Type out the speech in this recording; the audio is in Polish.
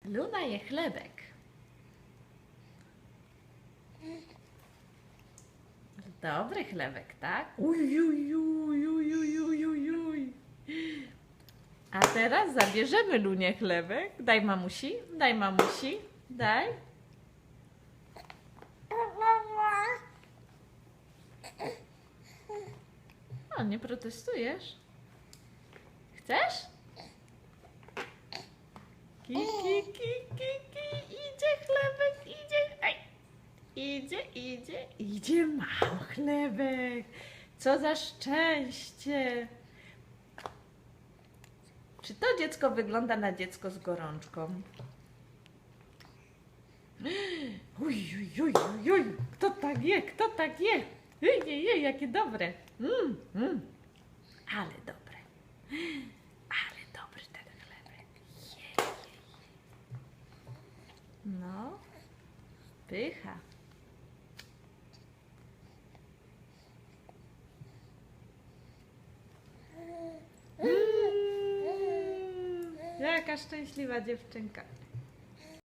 Luna je chlebek. Dobry chlebek, tak? Uj, uj, uj, uj, uj, uj, uj, uj. A teraz zabierzemy Lunie chlebek. Daj mamusi, daj mamusi, daj. O, nie protestujesz? Chcesz? Ki, ki, ki, ki, ki. Idzie chlebek, idzie. Aj. Idzie mam chlebek. Co za szczęście. Czy to dziecko wygląda na dziecko z gorączką? Uj, uj, uj, uj, uj. Kto tak je? Kto tak je? Jej, jakie dobre. Ale dobre. Ale dobry ten chlebek. Jej. No, pycha. Jaka szczęśliwa dziewczynka.